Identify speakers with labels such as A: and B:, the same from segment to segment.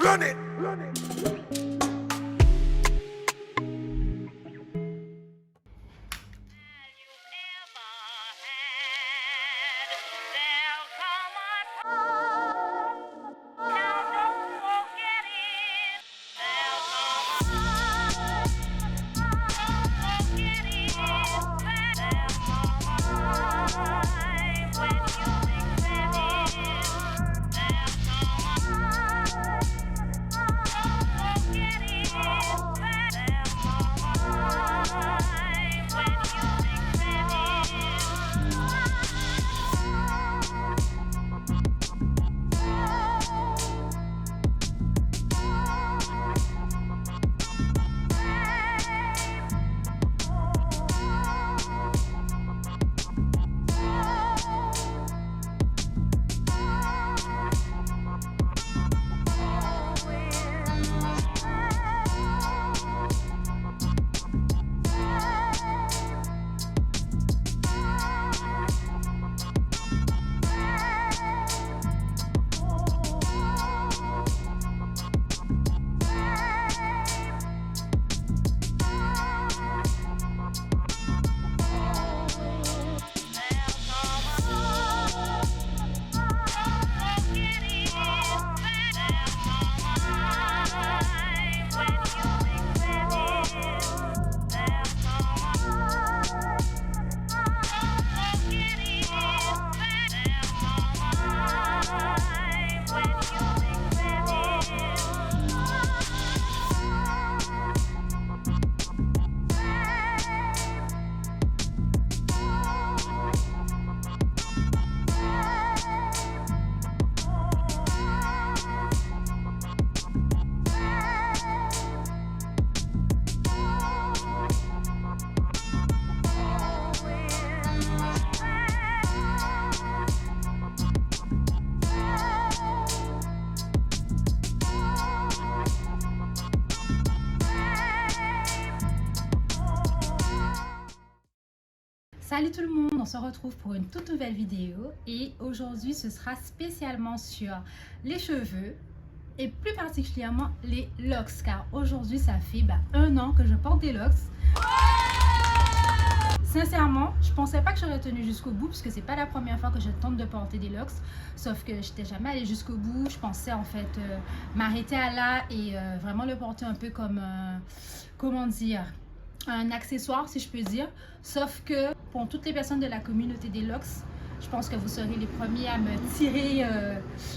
A: Run it. Run it.
B: Salut tout le monde, on se retrouve pour une toute nouvelle vidéo et aujourd'hui ce sera spécialement sur les cheveux et plus particulièrement les locks car aujourd'hui ça fait 1 an que je porte des locks. Sincèrement, je pensais pas que j'aurais tenu jusqu'au bout parce que c'est pas la première fois que je tente de porter des locks, sauf que j'étais jamais allée jusqu'au bout. Je pensais en fait m'arrêter à là et vraiment le porter un peu comme comment dire, un accessoire si je peux dire, sauf que pour toutes les personnes de la communauté des locks, je pense que vous serez les premiers à me tirer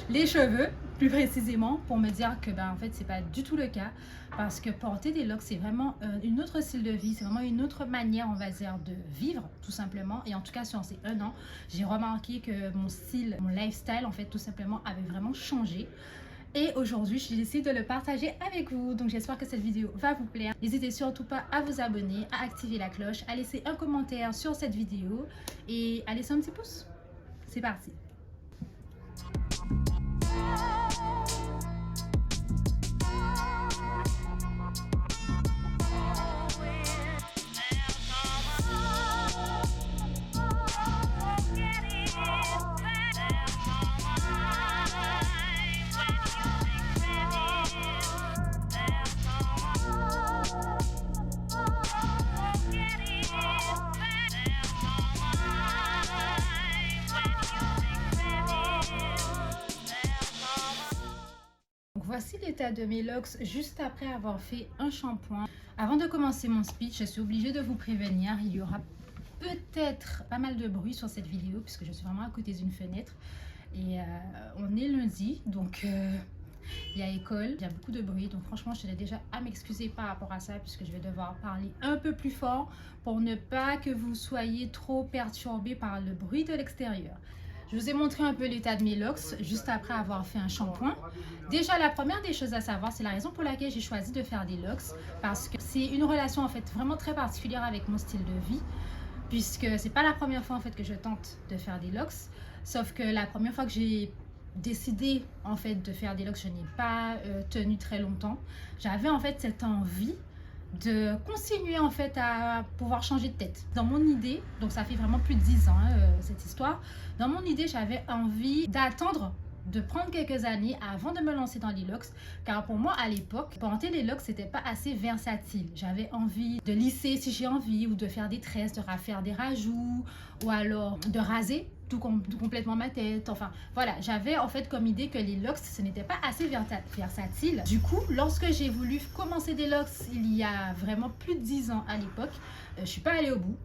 B: les cheveux, plus précisément, pour me dire que en fait c'est pas du tout le cas, parce que porter des locks c'est vraiment une autre style de vie, c'est vraiment une autre manière on va dire de vivre tout simplement. Et en tout cas sur ces 1 an, j'ai remarqué que mon style, mon lifestyle en fait tout simplement avait vraiment changé. Et aujourd'hui, je décide de le partager avec vous. Donc, j'espère que cette vidéo va vous plaire. N'hésitez surtout pas à vous abonner, à activer la cloche, à laisser un commentaire sur cette vidéo et à laisser un petit pouce. C'est parti. Voici l'état de mes locks juste après avoir fait un shampoing. Avant de commencer mon speech, je suis obligée de vous prévenir, il y aura peut-être pas mal de bruit sur cette vidéo puisque je suis vraiment à côté d'une fenêtre et on est lundi, donc il y a école, il y a beaucoup de bruit, donc franchement je tenais déjà à m'excuser par rapport à ça puisque je vais devoir parler un peu plus fort pour ne pas que vous soyez trop perturbés par le bruit de l'extérieur. Je vous ai montré un peu l'état de mes locks juste après avoir fait un shampoing. Déjà, la première des choses à savoir, c'est la raison pour laquelle j'ai choisi de faire des locks. Parce que c'est une relation en fait vraiment très particulière avec mon style de vie. Puisque c'est pas la première fois en fait que je tente de faire des locks. Sauf que la première fois que j'ai décidé en fait de faire des locks, je n'ai pas tenu très longtemps. J'avais en fait cette envie de continuer en fait à pouvoir changer de tête. Dans mon idée, donc ça fait vraiment plus de 10 ans cette histoire, dans mon idée j'avais envie d'attendre de prendre quelques années avant de me lancer dans les locks, car pour moi à l'époque, porter les locks c'était pas assez versatile. J'avais envie de lisser si j'ai envie, ou de faire des tresses, de faire des rajouts, ou alors de raser tout complètement ma tête. Enfin voilà, j'avais en fait comme idée que les locks ce n'était pas assez versatile. Du coup, lorsque j'ai voulu commencer des locks il y a vraiment plus de 10 ans à l'époque, je suis pas allée au bout.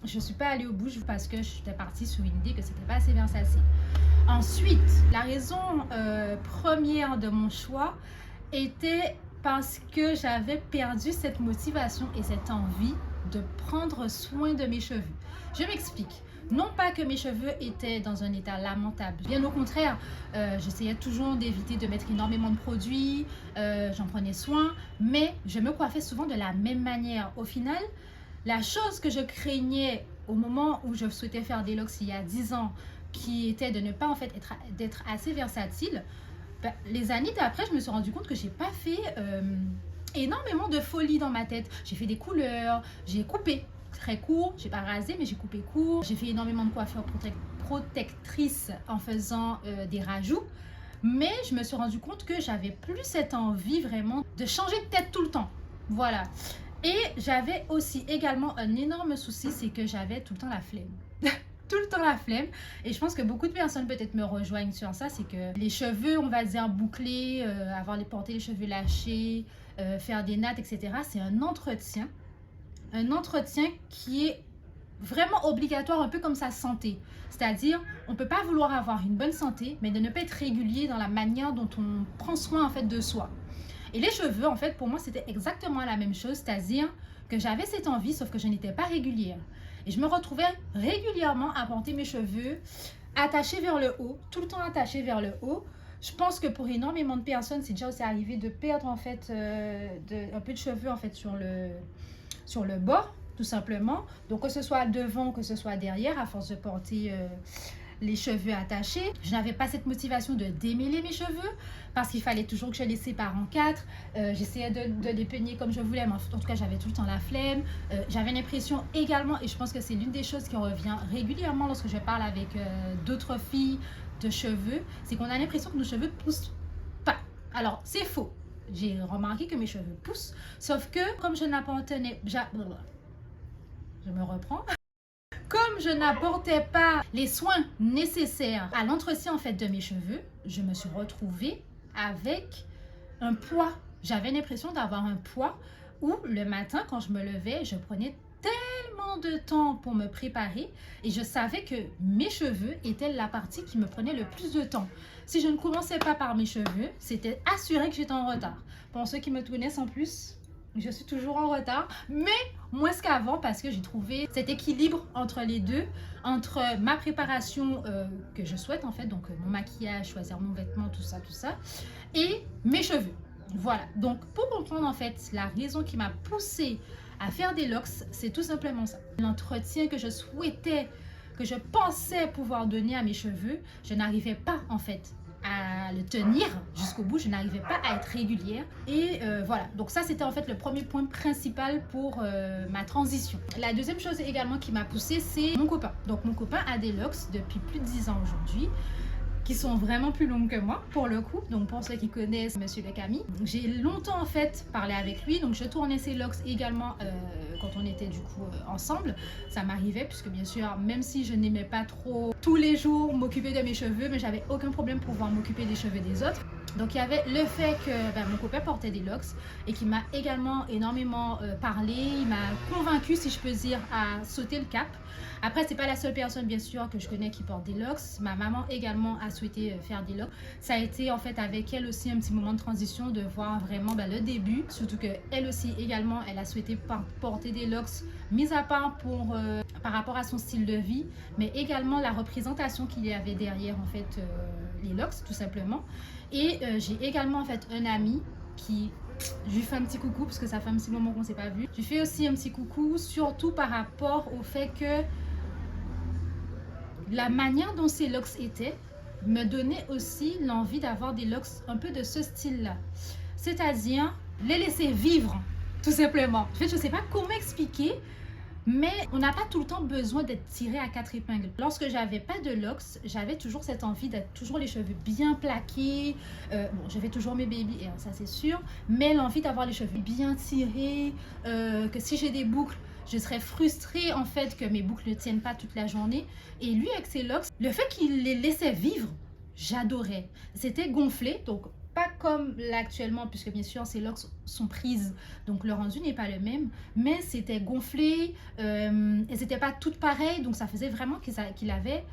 B: Je suis pas allée au bout parce que j'étais partie sur une idée que c'était pas assez versatile. Ensuite, la raison première de mon choix était parce que j'avais perdu cette motivation et cette envie de prendre soin de mes cheveux. Je m'explique. Non pas que mes cheveux étaient dans un état lamentable, bien au contraire, j'essayais toujours d'éviter de mettre énormément de produits, j'en prenais soin, mais je me coiffais souvent de la même manière. Au final, la chose que je craignais au moment où je souhaitais faire des locks il y a 10 ans, qui était de ne pas en fait d'être assez versatile, ben, les années d'après, je me suis rendu compte que j'ai pas fait énormément de folie dans ma tête. J'ai fait des couleurs, j'ai coupé très court, j'ai pas rasé mais j'ai coupé court, j'ai fait énormément de coiffures protectrices en faisant des rajouts, mais je me suis rendu compte que j'avais plus cette envie vraiment de changer de tête tout le temps. Voilà. Et j'avais aussi également un énorme souci, c'est que j'avais tout le temps la flemme. Tout le temps la flemme. Et je pense que beaucoup de personnes peut-être me rejoignent sur ça, c'est que les cheveux, on va dire bouclés, porter les cheveux lâchés, faire des nattes, etc. C'est un entretien qui est vraiment obligatoire, un peu comme sa santé. C'est-à-dire, on ne peut pas vouloir avoir une bonne santé, mais de ne pas être régulier dans la manière dont on prend soin en fait de soi. Et les cheveux, en fait, pour moi, c'était exactement la même chose, c'est-à-dire que j'avais cette envie, sauf que je n'étais pas régulière. Et je me retrouvais régulièrement à porter mes cheveux attachés vers le haut, tout le temps attachés vers le haut. Je pense que pour énormément de personnes, c'est déjà aussi arrivé de perdre en fait un peu de cheveux en fait sur le bord, tout simplement. Donc que ce soit devant, que ce soit derrière, à force de porter les cheveux attachés. Je n'avais pas cette motivation de démêler mes cheveux parce qu'il fallait toujours que je les sépare en 4. J'essayais de les peigner comme je voulais, mais en tout cas, j'avais tout le temps la flemme. J'avais l'impression également, et je pense que c'est l'une des choses qui revient régulièrement lorsque je parle avec d'autres filles de cheveux, c'est qu'on a l'impression que nos cheveux ne poussent pas. Alors, c'est faux. J'ai remarqué que mes cheveux poussent, sauf que comme je n'appartenais... Je me reprends. Comme je n'apportais pas les soins nécessaires à l'entretien en fait de mes cheveux, je me suis retrouvée avec un poids. J'avais l'impression d'avoir un poids où le matin quand je me levais, je prenais tellement de temps pour me préparer et je savais que mes cheveux étaient la partie qui me prenait le plus de temps. Si je ne commençais pas par mes cheveux, c'était assuré que j'étais en retard. Pour ceux qui me connaissent en plus, je suis toujours en retard, mais moins qu'avant parce que j'ai trouvé cet équilibre entre les deux, entre ma préparation que je souhaite en fait, donc mon maquillage, choisir mon vêtement, tout ça, et mes cheveux. Voilà, donc pour comprendre en fait la raison qui m'a poussée à faire des locks, c'est tout simplement ça. L'entretien que je souhaitais, que je pensais pouvoir donner à mes cheveux, je n'arrivais pas en fait à le tenir jusqu'au bout, je n'arrivais pas à être régulière et voilà, donc ça c'était en fait le premier point principal pour ma transition. La deuxième chose également qui m'a poussée, c'est mon copain. Donc mon copain a des locks depuis plus de 10 ans aujourd'hui, qui sont vraiment plus longues que moi pour le coup. Donc pour ceux qui connaissent Monsieur le Camille, j'ai longtemps en fait parlé avec lui, donc je tournais ses locks également quand on était du coup ensemble. Ça m'arrivait puisque bien sûr, même si je n'aimais pas trop tous les jours m'occuper de mes cheveux, mais j'avais aucun problème pour pouvoir m'occuper des cheveux des autres. Donc il y avait le fait que mon copain portait des locks et qui m'a également énormément parlé, il m'a convaincu si je peux dire à sauter le cap. Après c'est pas la seule personne bien sûr que je connais qui porte des locks, ma maman également a souhaité faire des locks. Ça a été en fait avec elle aussi un petit moment de transition de voir vraiment le début, surtout que elle aussi également elle a souhaité porter des locks, mis à part par rapport à son style de vie, mais également la représentation qu'il y avait derrière en fait les locks tout simplement. Et j'ai également en fait un ami qui, je lui fais un petit coucou parce que ça fait un petit moment qu'on ne s'est pas vu. Je lui fais aussi un petit coucou, surtout par rapport au fait que la manière dont ces locks étaient me donnait aussi l'envie d'avoir des locks un peu de ce style-là. C'est-à-dire les laisser vivre, tout simplement. En fait, je ne sais pas comment expliquer. Mais on n'a pas tout le temps besoin d'être tiré à 4 épingles. Lorsque j'avais pas de locks, j'avais toujours cette envie d'être toujours les cheveux bien plaqués. Bon, j'avais toujours mes baby hairs, ça c'est sûr. Mais l'envie d'avoir les cheveux bien tirés, que si j'ai des boucles, je serais frustrée en fait que mes boucles ne tiennent pas toute la journée. Et lui avec ses locks, le fait qu'il les laissait vivre, j'adorais. C'était gonflé, donc pas comme là actuellement, puisque bien sûr ces locks sont prises, donc le rendu n'est pas le même, mais c'était gonflé, elles n'étaient pas toutes pareilles, donc ça faisait vraiment qu'il avait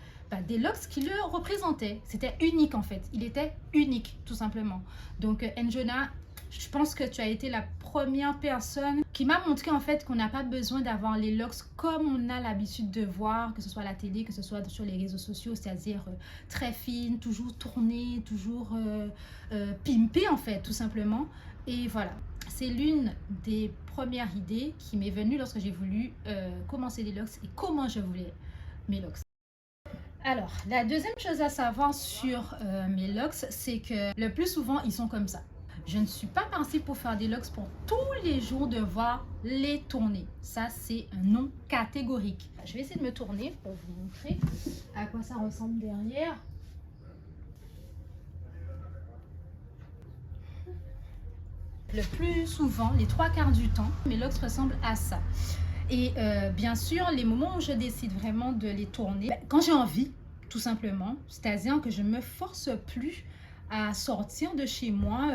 B: des locks qui le représentaient. C'était unique en fait, il était unique tout simplement. Donc N'Jona, je pense que tu as été la première personne qui m'a montré en fait qu'on n'a pas besoin d'avoir les locks comme on a l'habitude de voir, que ce soit à la télé, que ce soit sur les réseaux sociaux, c'est-à-dire très fine, toujours tournée, toujours pimpée en fait, tout simplement. Et voilà, c'est l'une des premières idées qui m'est venue lorsque j'ai voulu commencer les locks et comment je voulais mes locks. Alors, la deuxième chose à savoir sur mes locks, c'est que le plus souvent, ils sont comme ça. Je ne suis pas partie pour faire des locks pour tous les jours devoir les tourner. Ça, c'est un non catégorique. Je vais essayer de me tourner pour vous montrer à quoi ça ressemble derrière. Le plus souvent, les 3/4 du temps, mes locks ressemblent à ça. Et bien sûr, les moments où je décide vraiment de les tourner, quand j'ai envie, tout simplement, c'est-à-dire que je ne me force plus à sortir de chez moi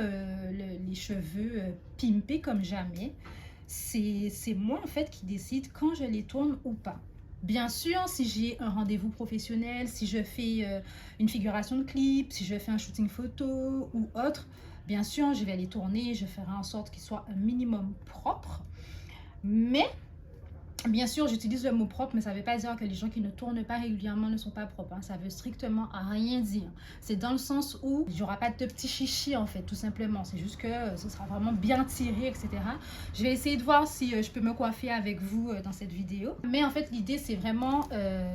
B: les cheveux pimpés comme jamais. C'est moi en fait qui décide quand je les tourne ou pas. Bien sûr, si j'ai un rendez-vous professionnel, si je fais une figuration de clip, si je fais un shooting photo ou autre, bien sûr, je vais les tourner, je ferai en sorte qu'ils soient un minimum propres. Mais bien sûr, j'utilise le mot propre, mais ça ne veut pas dire que les gens qui ne tournent pas régulièrement ne sont pas propres. Hein. Ça veut strictement rien dire. C'est dans le sens où il n'y aura pas de petits chichis, en fait, tout simplement. C'est juste que ce sera vraiment bien tiré, etc. Je vais essayer de voir si je peux me coiffer avec vous dans cette vidéo. Mais en fait, l'idée, c'est vraiment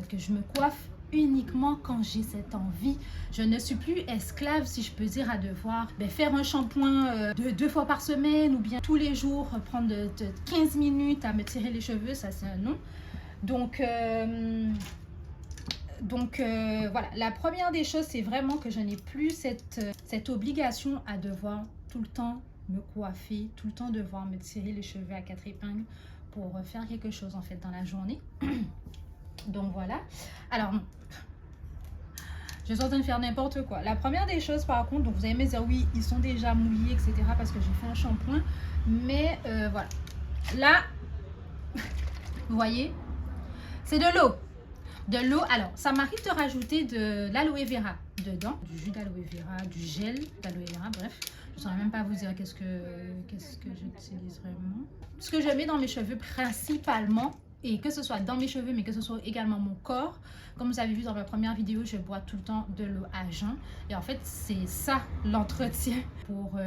B: que je me coiffe uniquement quand j'ai cette envie. Je ne suis plus esclave, si je peux dire, à devoir faire un shampoing 2 fois par semaine ou bien tous les jours prendre de 15 minutes à me tirer les cheveux. Ça, c'est un non. Donc voilà, la première des choses, c'est vraiment que je n'ai plus cette obligation à devoir tout le temps me coiffer, tout le temps devoir me tirer les cheveux à 4 épingles pour faire quelque chose en fait dans la journée. Donc voilà. Alors non, je suis en train de faire n'importe quoi. La première des choses par contre, donc vous allez me dire oui, ils sont déjà mouillés, etc. parce que j'ai fait un shampoing. Mais voilà. Là, vous voyez, c'est de l'eau. De l'eau. Alors, ça m'arrive de rajouter de l'aloe vera dedans. Du jus d'aloe vera, du gel d'aloe vera, bref. Je ne saurais même pas vous dire qu'est-ce que j'utilise vraiment. Ce que je mets dans mes cheveux principalement, et que ce soit dans mes cheveux, mais que ce soit également mon corps. Comme vous avez vu dans ma première vidéo, je bois tout le temps de l'eau à jeun. Et en fait, c'est ça l'entretien pour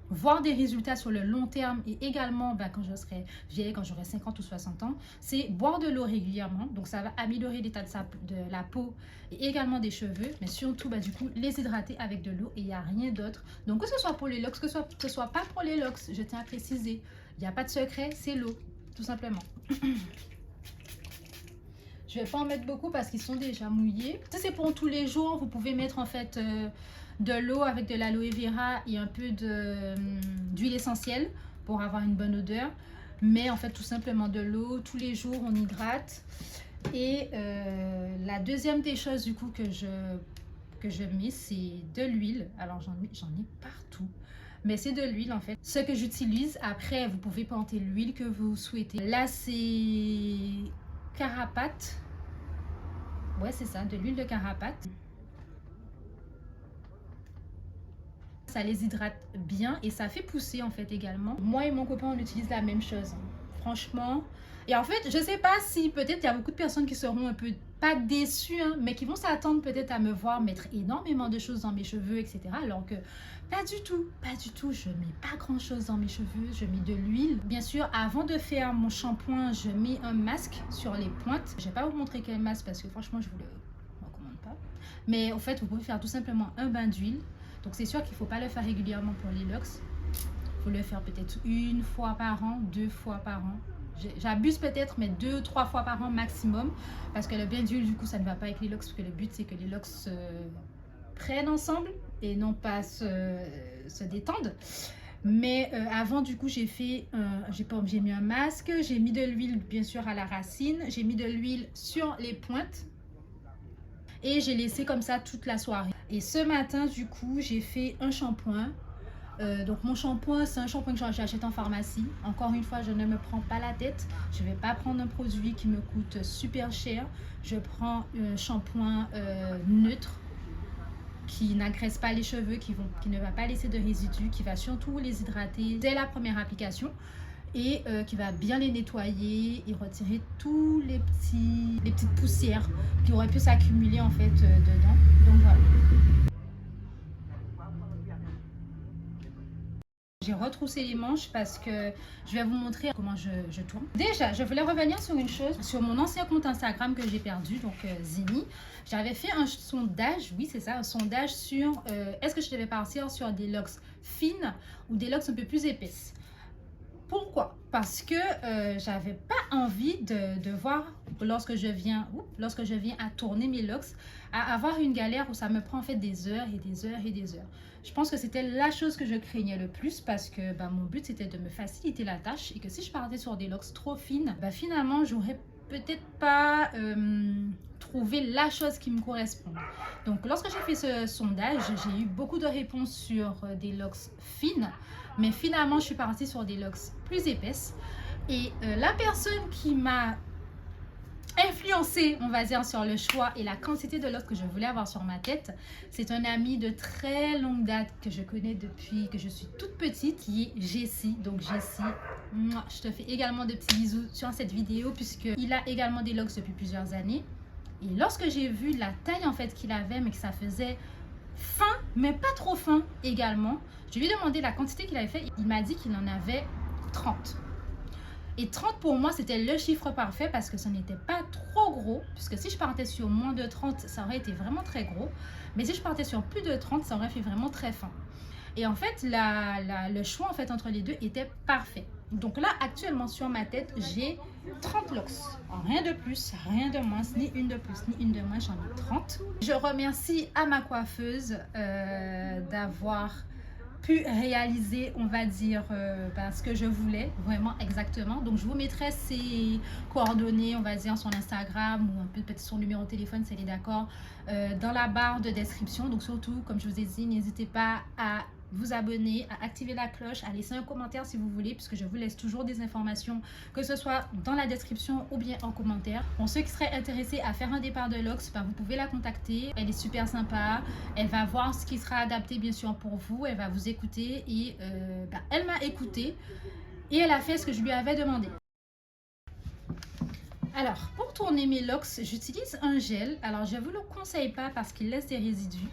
B: voir des résultats sur le long terme et également quand je serai vieille, quand j'aurai 50 ou 60 ans, c'est boire de l'eau régulièrement. Donc ça va améliorer l'état de la peau et également des cheveux, mais surtout du coup les hydrater avec de l'eau et il n'y a rien d'autre. Donc que ce soit pour les locks, que ce soit pas pour les locks, je tiens à préciser, il n'y a pas de secret, c'est l'eau, tout simplement. Je vais pas en mettre beaucoup parce qu'ils sont déjà mouillés. Ça c'est pour tous les jours, vous pouvez mettre en fait de l'eau avec de l'aloe vera et un peu d'huile essentielle pour avoir une bonne odeur. Mais en fait tout simplement de l'eau, tous les jours on hydrate. Et la deuxième des choses du coup que je mets, c'est de l'huile. Alors j'en ai partout. Mais c'est de l'huile en fait. Ce que j'utilise, après vous pouvez planter l'huile que vous souhaitez. Là c'est carapate. Ouais c'est ça, de l'huile de carapate. Ça les hydrate bien et ça fait pousser en fait également. Moi et mon copain on utilise la même chose. Franchement. Et en fait je sais pas si peut-être il y a beaucoup de personnes qui seront un peu pas déçues hein, mais qui vont s'attendre peut-être à me voir mettre énormément de choses dans mes cheveux etc. Alors que pas du tout, je mets pas grand chose dans mes cheveux, je mets de l'huile. Bien sûr avant de faire mon shampoing je mets un masque sur les pointes. Je vais pas vous montrer quel masque parce que franchement je vous le recommande pas. Mais en fait vous pouvez faire tout simplement un bain d'huile. Donc c'est sûr qu'il ne faut pas le faire régulièrement pour les locks. Il faut le faire peut-être 1 fois par an, 2 fois par an. J'abuse peut-être, mais 2 ou 3 fois par an maximum. Parce que le bain d'huile, du coup, ça ne va pas avec les locks. Parce que le but, c'est que les locks se prennent ensemble et non pas se détendent. Mais avant, du coup, j'ai mis un masque, j'ai mis de l'huile, bien sûr, à la racine, j'ai mis de l'huile sur les pointes et j'ai laissé comme ça toute la soirée. Et ce matin, du coup, j'ai fait un shampoing. Donc mon shampoing, c'est un shampoing que j'achète en pharmacie. Encore une fois, je ne me prends pas la tête. Je ne vais pas prendre un produit qui me coûte super cher. Je prends un shampoing neutre, qui n'agresse pas les cheveux, qui ne va pas laisser de résidus, qui va surtout les hydrater dès la première application et qui va bien les nettoyer et retirer tous les petites poussières qui auraient pu s'accumuler en fait dedans. Donc voilà. J'ai retroussé les manches parce que je vais vous montrer comment je tourne. Déjà, je voulais revenir sur une chose. Sur mon ancien compte Instagram que j'ai perdu, donc Zini, j'avais fait un sondage, oui c'est ça, un sondage sur est-ce que je devais partir sur des locks fines ou des locks un peu plus épaisses. Pourquoi? Parce que j'avais pas envie de voir lorsque je viens à tourner mes locks, à avoir une galère où ça me prend en fait des heures et des heures et des heures. Je pense que c'était la chose que je craignais le plus parce que mon but c'était de me faciliter la tâche et que si je partais sur des locks trop fines, finalement j'aurais peut-être pas trouvé la chose qui me correspond. Donc lorsque j'ai fait ce sondage, j'ai eu beaucoup de réponses sur des locks fines, mais finalement je suis partie sur des locks plus épaisses et la personne qui m'a influencé, on va dire, sur le choix et la quantité de locks que je voulais avoir sur ma tête, c'est un ami de très longue date que je connais depuis que je suis toute petite, qui est Jessie. Donc Jessie, je te fais également de petits bisous sur cette vidéo puisqu'il a également des locks depuis plusieurs années. Et lorsque j'ai vu la taille en fait qu'il avait, mais que ça faisait fin, mais pas trop fin également, je lui ai demandé la quantité qu'il avait fait. Il m'a dit qu'il en avait 30. Et 30 pour moi, c'était le chiffre parfait parce que ce n'était pas trop gros. Puisque si je partais sur moins de 30, ça aurait été vraiment très gros. Mais si je partais sur plus de 30, ça aurait fait vraiment très fin. Et en fait, le choix en fait, entre les deux était parfait. Donc là, actuellement, sur ma tête, j'ai 30 locks. Rien de plus, rien de moins, ni une de plus, ni une de moins, j'en ai 30. Je remercie à ma coiffeuse d'avoir pu réaliser, on va dire, ce que je voulais vraiment exactement. Donc je vous mettrai ses coordonnées, on va dire son Instagram ou un peu peut-être son numéro de téléphone si elle est d'accord, dans la barre de description. Donc surtout, comme je vous ai dit, n'hésitez pas à vous abonner, à activer la cloche, à laisser un commentaire si vous voulez, puisque je vous laisse toujours des informations, que ce soit dans la description ou bien en commentaire. Pour ceux qui seraient intéressés à faire un départ de locks, vous pouvez la contacter. Elle est super sympa. Elle va voir ce qui sera adapté bien sûr pour vous. Elle va vous écouter et elle m'a écouté et elle a fait ce que je lui avais demandé. Alors, pour tourner mes locks, j'utilise un gel. Alors, je ne vous le conseille pas parce qu'il laisse des résidus.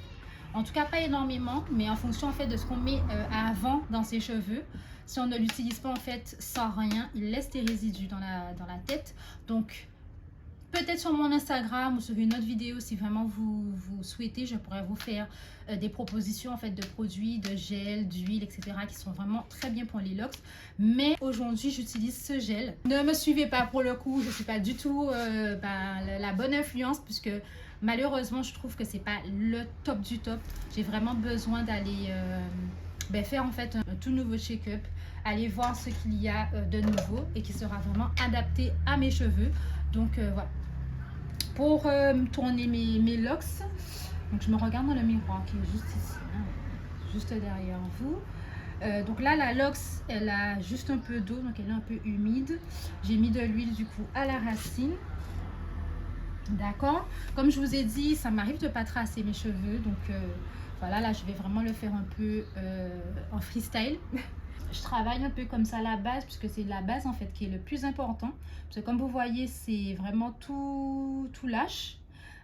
B: En tout cas, pas énormément, mais en fonction en fait de ce qu'on met avant dans ses cheveux. Si on ne l'utilise pas en fait sans rien, il laisse des résidus dans la tête. Donc, peut-être sur mon Instagram ou sur une autre vidéo, si vraiment vous souhaitez, je pourrais vous faire des propositions en fait de produits, de gel, d'huile, etc. qui sont vraiment très bien pour les locks. Mais aujourd'hui, j'utilise ce gel. Ne me suivez pas pour le coup, je ne suis pas du tout la bonne influence puisque malheureusement, je trouve que c'est pas le top du top. J'ai vraiment besoin d'aller faire en fait un tout nouveau check-up, aller voir ce qu'il y a de nouveau et qui sera vraiment adapté à mes cheveux. Donc voilà. Pour tourner mes locks, donc je me regarde dans le miroir qui est juste ici, hein, juste derrière vous. Donc là, la locks, elle a juste un peu d'eau, donc elle est un peu humide. J'ai mis de l'huile du coup à la racine. D'accord, comme je vous ai dit, ça m'arrive de pas tracer mes cheveux, donc voilà, là je vais vraiment le faire un peu en freestyle. Je travaille un peu comme ça la base, puisque c'est la base en fait qui est le plus important, parce que comme vous voyez, c'est vraiment tout lâche,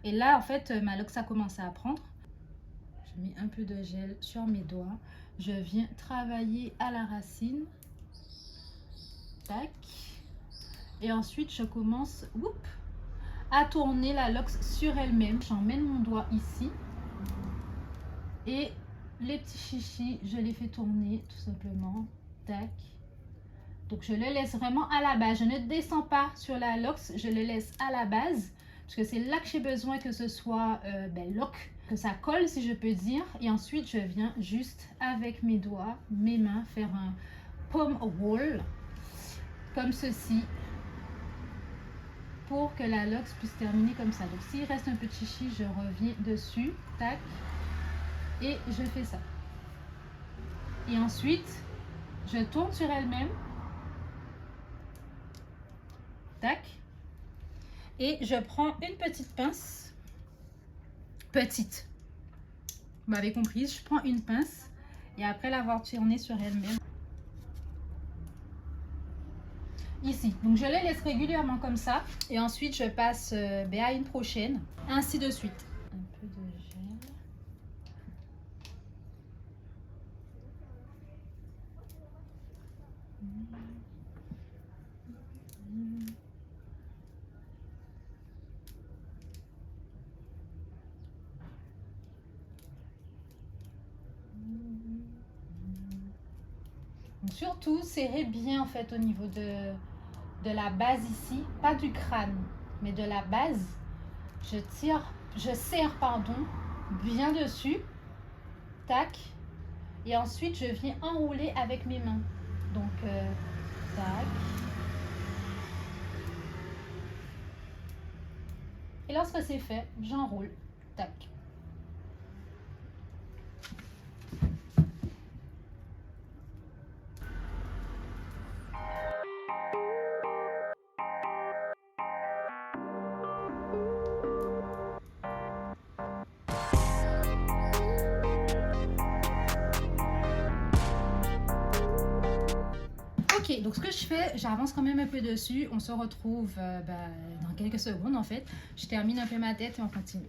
B: et là en fait ma loque ça commence à prendre. Je mets un peu de gel sur mes doigts, je viens travailler à la racine, tac, et ensuite je commence, à tourner la locks sur elle-même. J'emmène mon doigt ici et les petits chichis, je les fais tourner tout simplement. Tac, Donc je le laisse vraiment à la base. Je ne descends pas sur la lox, je le laisse à la base. Parce que c'est là que j'ai besoin que ce soit lock, que ça colle si je peux dire. Et ensuite je viens juste avec mes doigts, mes mains, faire un palm roll. Comme ceci. Pour que la lox puisse terminer comme ça. Donc s'il reste un peu de chichi, je reviens dessus. Tac. Et je fais ça. Et ensuite, je tourne sur elle-même. Tac. Et je prends une petite pince. Petite. Vous m'avez compris, je prends une pince. Et après l'avoir tournée sur elle-même. Ici. Donc je les laisse régulièrement comme ça. Et ensuite, je passe à une prochaine. Ainsi de suite. Un peu de gel. Surtout, serrez bien en fait au niveau de la base ici, pas du crâne, mais de la base. Je serre pardon, bien dessus, tac, et ensuite je viens enrouler avec mes mains. Donc, tac. Et lorsque c'est fait, j'enroule, tac. Ok, donc ce que je fais, j'avance quand même un peu dessus. On se retrouve dans quelques secondes en fait. Je termine un peu ma tête et on continue.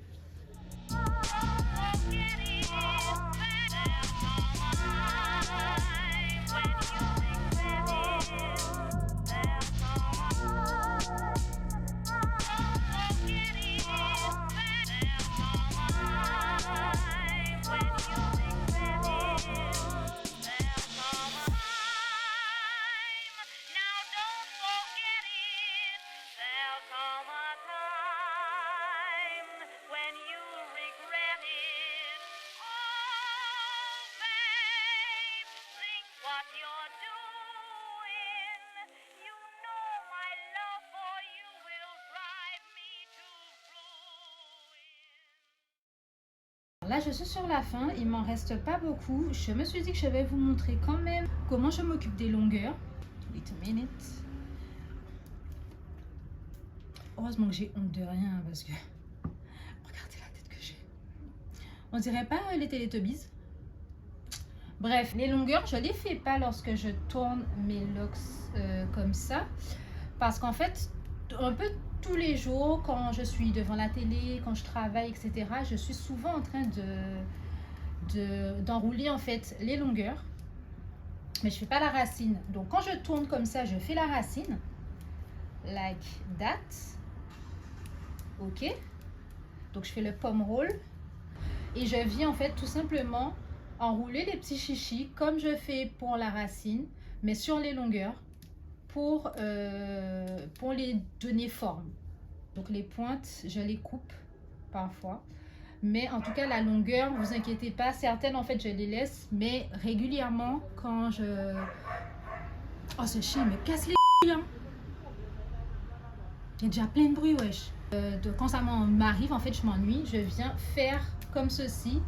B: Là, je suis sur la fin, il m'en reste pas beaucoup. Je me suis dit que je vais vous montrer quand même comment je m'occupe des longueurs. Wait a minute. Heureusement que j'ai honte de rien parce que regardez la tête que j'ai. On dirait pas les Teletubbies. Bref, les longueurs, je les fais pas lorsque je tourne mes locks comme ça. Parce qu'en fait, un peu tous les jours, quand je suis devant la télé, quand je travaille, etc., je suis souvent en train d'enrouler en fait les longueurs. Mais je fais pas la racine. Donc quand je tourne comme ça, je fais la racine. Like that. Ok. Donc je fais le palm roll. Et je viens en fait tout simplement enrouler les petits chichis comme je fais pour la racine, mais sur les longueurs pour les donner forme. Donc les pointes, je les coupe parfois. Mais en tout cas, la longueur, vous inquiétez pas. Certaines, en fait, je les laisse. Mais régulièrement, quand je... Oh, ce chien me casse les couilles, hein. J'ai déjà plein de bruit, wesh. Quand ça m'arrive, en fait, je m'ennuie. Je viens faire comme ceci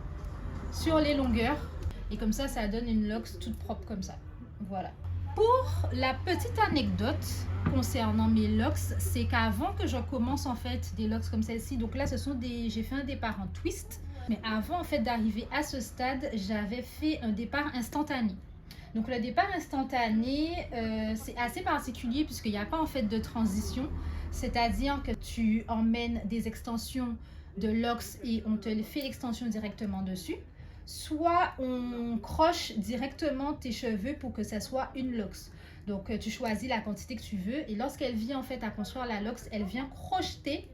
B: sur les longueurs. Et comme ça, ça donne une locks toute propre comme ça. Voilà. Pour la petite anecdote concernant mes locks, c'est qu'avant que je commence en fait des locks comme celle-ci, donc là ce sont j'ai fait un départ en twist, mais avant en fait d'arriver à ce stade, j'avais fait un départ instantané. Donc le départ instantané, c'est assez particulier puisqu'il n'y a pas en fait de transition, c'est-à-dire que tu emmènes des extensions de locks et on te fait l'extension directement dessus. Soit on croche directement tes cheveux pour que ça soit une locks. Donc tu choisis la quantité que tu veux et lorsqu'elle vient en fait à construire la locks, elle vient crocheter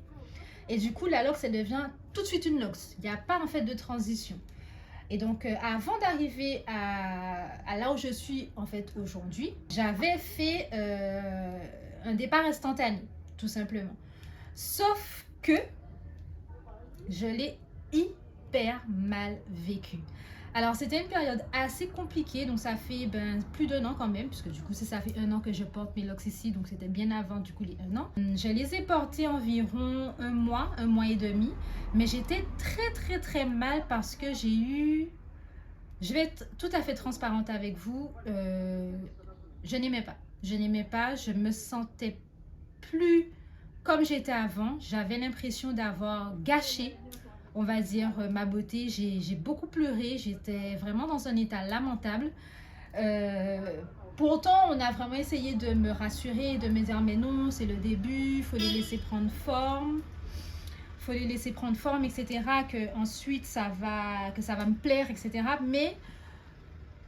B: et du coup la locks elle devient tout de suite une locks. Il n'y a pas en fait de transition. Et donc, avant d'arriver à là où je suis en fait aujourd'hui, j'avais fait un départ instantané, tout simplement. Sauf que je l'ai hyper mal vécu. Alors, c'était une période assez compliquée, donc ça fait plus d'1 an quand même, puisque du coup, ça fait 1 an que je porte mes locks ici, donc c'était bien avant du coup les 1 an. Je les ai portés environ 1 mois et demi, mais j'étais très mal parce que j'ai eu... Je vais être tout à fait transparente avec vous, je n'aimais pas. Je me sentais plus comme j'étais avant. J'avais l'impression d'avoir gâché, on va dire, ma beauté. J'ai beaucoup pleuré, j'étais vraiment dans un état lamentable. Pourtant, on a vraiment essayé de me rassurer, de me dire mais non, c'est le début, il faut les laisser prendre forme. Etc. Que ensuite ça va me plaire, etc. Mais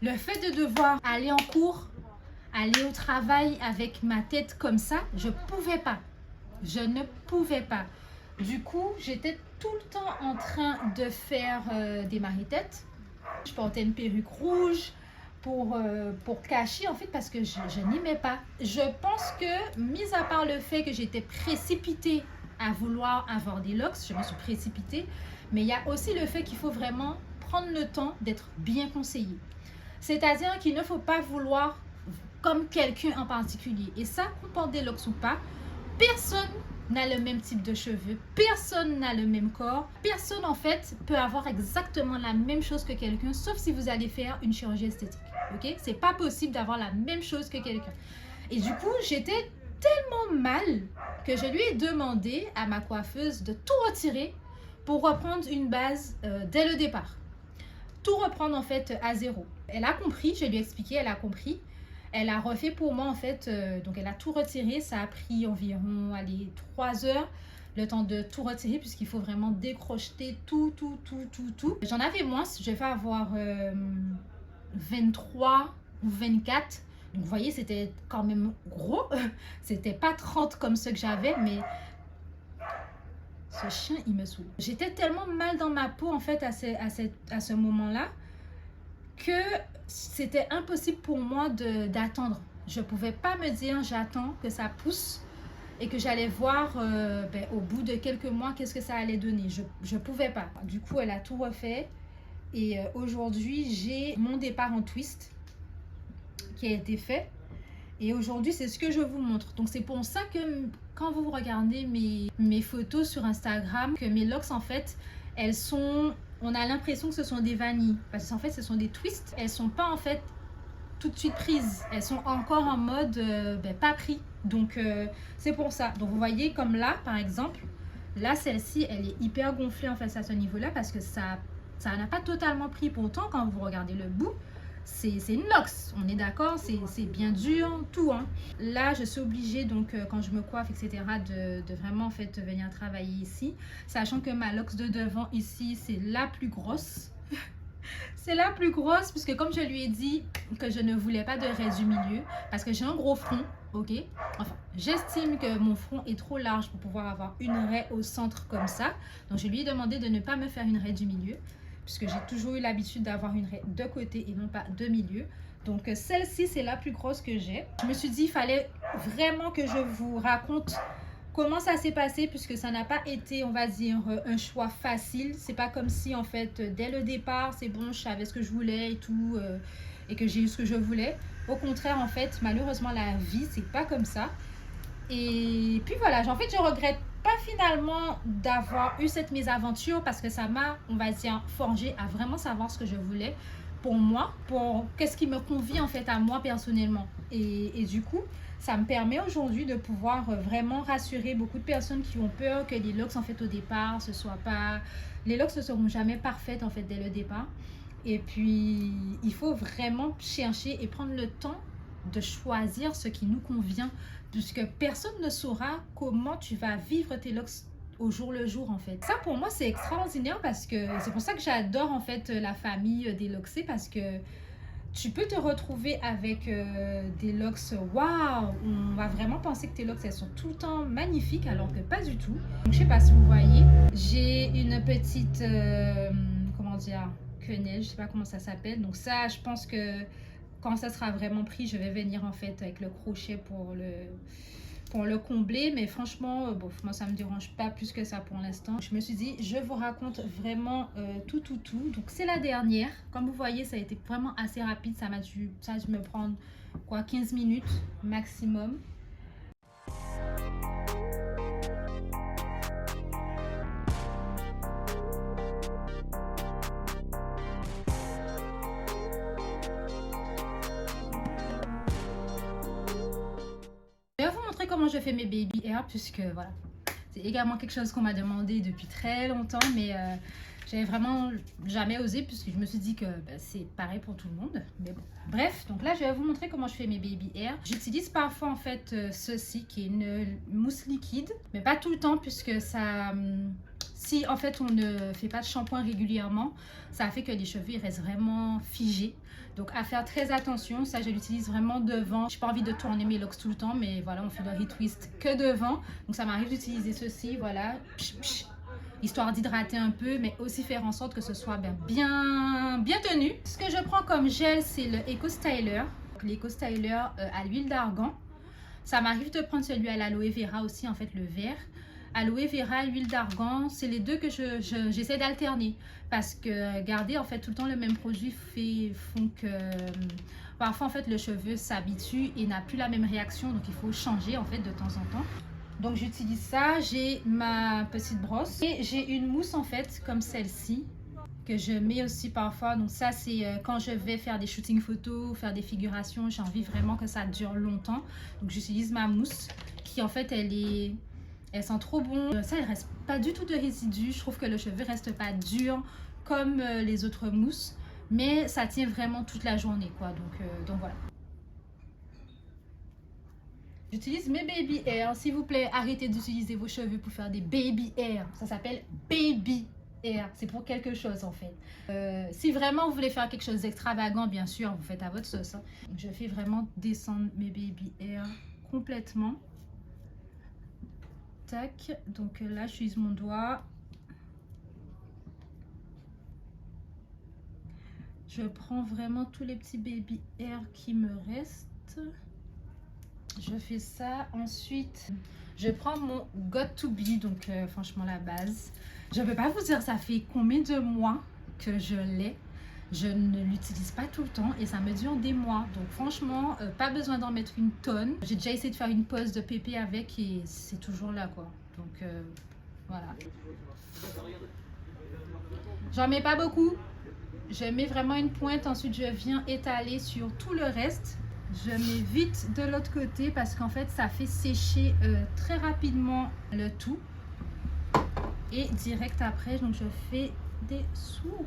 B: le fait de devoir aller en cours, aller au travail avec ma tête comme ça, je ne pouvais pas. Du coup, j'étais tout le temps en train de faire des maritettes. Je portais une perruque rouge pour cacher en fait parce que je n'aimais pas. Je pense que, mis à part le fait que j'étais précipitée à vouloir avoir des locks, je me suis précipitée, mais il y a aussi le fait qu'il faut vraiment prendre le temps d'être bien conseillé. C'est-à-dire qu'il ne faut pas vouloir comme quelqu'un en particulier. Et ça, qu'on porte des locks ou pas, personne n'a le même type de cheveux, personne n'a le même corps, personne en fait peut avoir exactement la même chose que quelqu'un, sauf si vous allez faire une chirurgie esthétique. Ok, c'est pas possible d'avoir la même chose que quelqu'un. Et du coup, j'étais tellement mal que je lui ai demandé à ma coiffeuse de tout retirer pour reprendre une base dès le départ. Tout reprendre en fait à zéro. Elle a compris, je lui ai expliqué, elle a compris. Elle a refait pour moi en fait, donc elle a tout retiré. Ça a pris environ 3 heures le temps de tout retirer puisqu'il faut vraiment décrocheter tout. J'en avais moins, je vais avoir 23 ou 24. Donc vous voyez, c'était quand même gros. C'était pas 30 comme ceux que j'avais, mais ce chien, il me saoule. J'étais tellement mal dans ma peau en fait à ce moment-là que c'était impossible pour moi d'attendre. Je pouvais pas me dire j'attends que ça pousse et que j'allais voir au bout de quelques mois qu'est-ce que ça allait donner. Je pouvais pas. Du coup, elle a tout refait et aujourd'hui, j'ai mon départ en twist qui a été fait. Et aujourd'hui, c'est ce que je vous montre. Donc, c'est pour ça que quand vous regardez mes photos sur Instagram, que mes locks, en fait, elles sont... On a l'impression que ce sont des vanilles. Parce qu'en fait, ce sont des twists. Elles sont pas, en fait, tout de suite prises. Elles sont encore en mode pas pris. Donc, c'est pour ça. Donc, vous voyez, comme là, par exemple, là, celle-ci, elle est hyper gonflée, en fait, à ce niveau-là, parce que ça n'a pas totalement pris. Pourtant, quand vous regardez le bout, c'est une locks, on est d'accord, c'est bien dur, tout. Hein. Là, je suis obligée, donc, quand je me coiffe, etc., de vraiment, en fait, venir travailler ici. Sachant que ma locks de devant, ici, c'est la plus grosse. C'est la plus grosse, puisque comme je lui ai dit que je ne voulais pas de raie du milieu, parce que j'ai un gros front, ok? Enfin, j'estime que mon front est trop large pour pouvoir avoir une raie au centre comme ça. Donc, je lui ai demandé de ne pas me faire une raie du milieu, puisque j'ai toujours eu l'habitude d'avoir une raie de côté et non pas de milieu. Donc celle-ci, c'est la plus grosse que j'ai. Je me suis dit, il fallait vraiment que je vous raconte comment ça s'est passé, puisque ça n'a pas été, on va dire, un choix facile. C'est pas comme si, en fait, dès le départ, c'est bon, je savais ce que je voulais et tout, et que j'ai eu ce que je voulais. Au contraire, en fait, malheureusement, la vie, c'est pas comme ça. Et puis voilà, en fait, je regrette pas finalement d'avoir eu cette mésaventure parce que ça m'a, on va dire, forgé à vraiment savoir ce que je voulais pour moi, pour qu'est-ce qui me convient en fait à moi personnellement. Et du coup, ça me permet aujourd'hui de pouvoir vraiment rassurer beaucoup de personnes qui ont peur que les locks en fait au départ, ce soit pas... Les locks ne seront jamais parfaites en fait dès le départ. Et puis, il faut vraiment chercher et prendre le temps de choisir ce qui nous convient, puisque personne ne saura comment tu vas vivre tes locks au jour le jour en fait. Ça pour moi c'est extraordinaire parce que c'est pour ça que j'adore en fait la famille des locksés, parce que tu peux te retrouver avec des locks, waouh, on va vraiment penser que tes locks elles sont tout le temps magnifiques alors que pas du tout. Donc, je sais pas si vous voyez, j'ai une petite, comment dire, quenelle, je sais pas comment ça s'appelle. Donc ça, je pense que quand ça sera vraiment pris, je vais venir en fait avec le crochet pour le combler. Mais franchement, bon, moi ça me dérange pas plus que ça pour l'instant. Je me suis dit, je vous raconte vraiment tout. Donc c'est la dernière. Comme vous voyez, ça a été vraiment assez rapide. Ça a dû me prendre quoi, 15 minutes maximum. Je vais vous montrer comment je fais mes baby hairs, puisque voilà, c'est également quelque chose qu'on m'a demandé depuis très longtemps, mais j'avais vraiment jamais osé, puisque je me suis dit que c'est pareil pour tout le monde. Mais bon, bref, donc là je vais vous montrer comment je fais mes baby hairs. J'utilise parfois en fait ceci qui est une mousse liquide, mais pas tout le temps, puisque ça... si en fait on ne fait pas de shampoing régulièrement, ça fait que les cheveux ils restent vraiment figés. Donc à faire très attention, ça je l'utilise vraiment devant. Je n'ai pas envie de tourner mes locks tout le temps, mais voilà, on fait le retwist que devant. Donc ça m'arrive d'utiliser ceci, voilà, histoire d'hydrater un peu, mais aussi faire en sorte que ce soit bien tenu. Ce que je prends comme gel, c'est le Eco Styler. L'Eco Styler à l'huile d'argan. Ça m'arrive de prendre celui à l'aloe vera aussi, en fait le vert. Aloe vera, huile d'argan, c'est les deux que j'essaie d'alterner, parce que garder en fait tout le temps le même produit font que parfois en fait le cheveu s'habitue et n'a plus la même réaction, donc il faut changer en fait de temps en temps. Donc j'utilise ça, j'ai ma petite brosse et j'ai une mousse en fait comme celle-ci que je mets aussi parfois. Donc ça c'est quand je vais faire des shootings photos, faire des figurations, j'ai envie vraiment que ça dure longtemps. Donc j'utilise ma mousse qui en fait elle sent trop bon. Ça, il reste pas du tout de résidus. Je trouve que le cheveu reste pas dur comme les autres mousses. Mais ça tient vraiment toute la journée, quoi. Donc voilà. J'utilise mes baby hairs. S'il vous plaît, arrêtez d'utiliser vos cheveux pour faire des baby hairs. Ça s'appelle baby hair. C'est pour quelque chose, en fait. Si vraiment vous voulez faire quelque chose d'extravagant, bien sûr, vous faites à votre sauce. Hein. Je fais vraiment descendre mes baby hairs complètement. Tac, donc là j'utilise mon doigt, je prends vraiment tous les petits baby hairs qui me restent, je fais ça. Ensuite je prends mon Got To Be, donc franchement la base, je ne peux pas vous dire ça fait combien de mois que je l'ai. Je ne l'utilise pas tout le temps et ça me dure des mois. Donc franchement, pas besoin d'en mettre une tonne. J'ai déjà essayé de faire une pause de pépé avec et c'est toujours là, quoi. Donc voilà. J'en mets pas beaucoup. Je mets vraiment une pointe. Ensuite, je viens étaler sur tout le reste. Je mets vite de l'autre côté parce qu'en fait, ça fait sécher très rapidement le tout. Et direct après, donc je fais des swoops.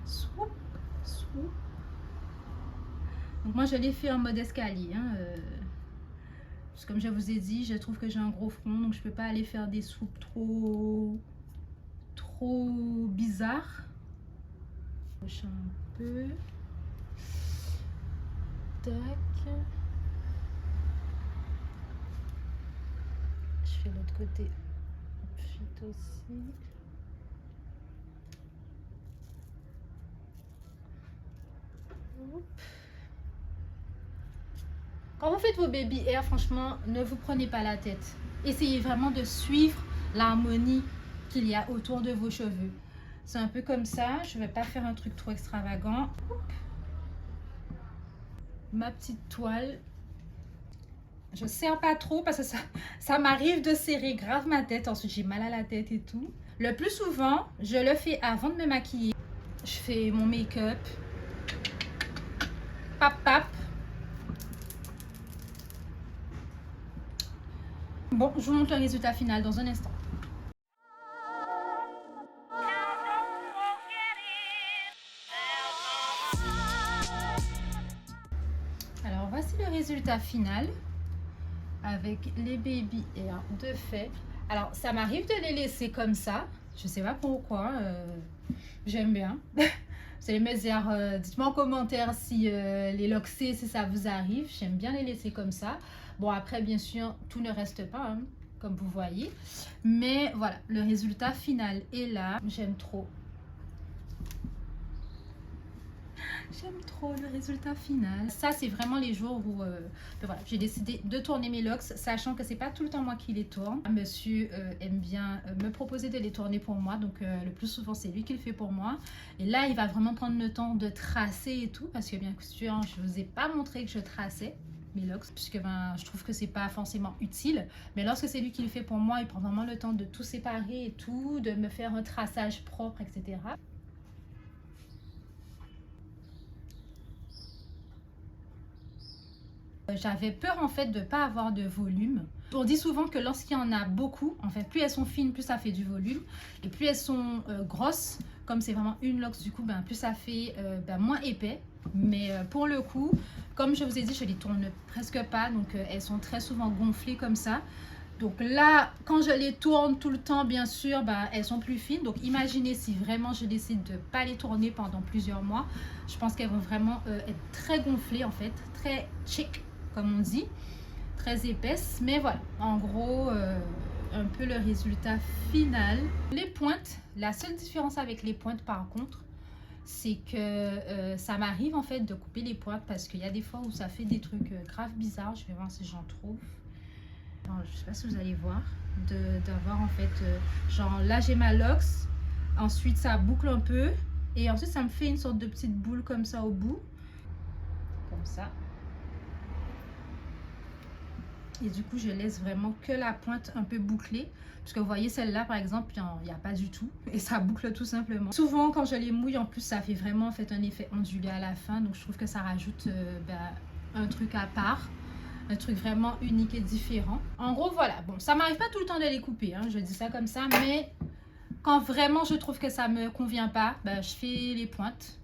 B: Swoop, swoop. Donc moi je l'ai fait en mode escalier hein, parce que comme je vous ai dit, je trouve que j'ai un gros front, donc je peux pas aller faire des swoops trop bizarres. Je un peu, tac, je fais l'autre côté ensuite aussi. Quand vous faites vos baby hair, franchement, ne vous prenez pas la tête. Essayez vraiment de suivre l'harmonie qu'il y a autour de vos cheveux. C'est un peu comme ça. Je ne vais pas faire un truc trop extravagant. Ma petite toile. Je ne serre pas trop parce que ça m'arrive de serrer grave ma tête. Ensuite, j'ai mal à la tête et tout. Le plus souvent, je le fais avant de me maquiller. Je fais mon make-up. Pap. Bon, je vous montre le résultat final dans un instant. Alors, voici le résultat final avec les baby hairs de fait. Alors, ça m'arrive de les laisser comme ça. Je sais pas pourquoi. J'aime bien. Vous allez me dire, dites-moi en commentaire si les locks si ça vous arrive. J'aime bien les laisser comme ça. Bon, après, bien sûr, tout ne reste pas, hein, comme vous voyez. Mais voilà, le résultat final est là. J'aime trop. J'aime trop le résultat final. Ça, c'est vraiment les jours où voilà, j'ai décidé de tourner mes locks, sachant que c'est pas tout le temps moi qui les tourne. Monsieur aime bien me proposer de les tourner pour moi, donc le plus souvent c'est lui qui le fait pour moi. Et là, il va vraiment prendre le temps de tracer et tout, parce que bien sûr, je vous ai pas montré que je traçais mes locks, puisque je trouve que c'est pas forcément utile. Mais lorsque c'est lui qui le fait pour moi, il prend vraiment le temps de tout séparer et tout, de me faire un traçage propre, etc. J'avais peur en fait de ne pas avoir de volume. On dit souvent que lorsqu'il y en a beaucoup, en fait, plus elles sont fines, plus ça fait du volume. Et plus elles sont grosses, comme c'est vraiment une locks, du coup, plus ça fait moins épais. Mais pour le coup, comme je vous ai dit, je les tourne presque pas. Donc elles sont très souvent gonflées comme ça. Donc là, quand je les tourne tout le temps, bien sûr, elles sont plus fines. Donc imaginez si vraiment je décide de ne pas les tourner pendant plusieurs mois. Je pense qu'elles vont vraiment être très gonflées en fait, très chic comme on dit, très épaisses. Mais voilà, en gros, un peu le résultat final. Les pointes, la seule différence avec les pointes par contre, c'est que ça m'arrive en fait de couper les pointes parce qu'il y a des fois où ça fait des trucs grave bizarres. Je vais voir si j'en trouve. Alors, je sais pas si vous allez voir, d'avoir en fait, genre là j'ai ma locks, ensuite ça boucle un peu et ensuite ça me fait une sorte de petite boule comme ça au bout, comme ça. Et du coup je laisse vraiment que la pointe un peu bouclée, parce que vous voyez celle-là par exemple, il n'y a pas du tout et ça boucle tout simplement. Souvent quand je les mouille en plus ça fait vraiment en fait un effet ondulé à la fin, donc je trouve que ça rajoute un truc à part. Un truc vraiment unique et différent. En gros, voilà. Bon, ça m'arrive pas tout le temps de les couper, hein, je dis ça comme ça, mais quand vraiment je trouve que ça me convient pas, je fais les pointes.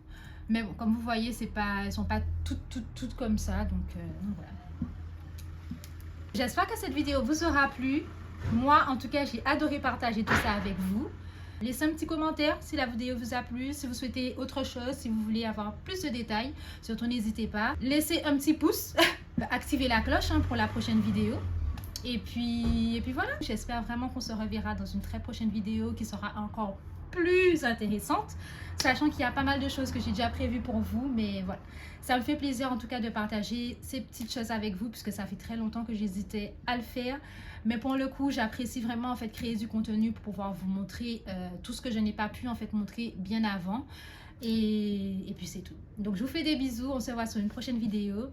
B: Mais bon, comme vous voyez, elles sont pas toutes comme ça, donc voilà. J'espère que cette vidéo vous aura plu. Moi, en tout cas, j'ai adoré partager tout ça avec vous. Laissez un petit commentaire si la vidéo vous a plu, si vous souhaitez autre chose, si vous voulez avoir plus de détails. Surtout, n'hésitez pas. Laissez un petit pouce, activez la cloche pour la prochaine vidéo. Et puis voilà, j'espère vraiment qu'on se reverra dans une très prochaine vidéo qui sera encore plus intéressante. Sachant qu'il y a pas mal de choses que j'ai déjà prévues pour vous, mais voilà. Ça me fait plaisir en tout cas de partager ces petites choses avec vous, puisque ça fait très longtemps que j'hésitais à le faire. Mais pour le coup, j'apprécie vraiment en fait créer du contenu pour pouvoir vous montrer tout ce que je n'ai pas pu en fait montrer bien avant. Et puis c'est tout. Donc je vous fais des bisous, on se voit sur une prochaine vidéo.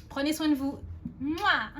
B: Prenez soin de vous. Mouah!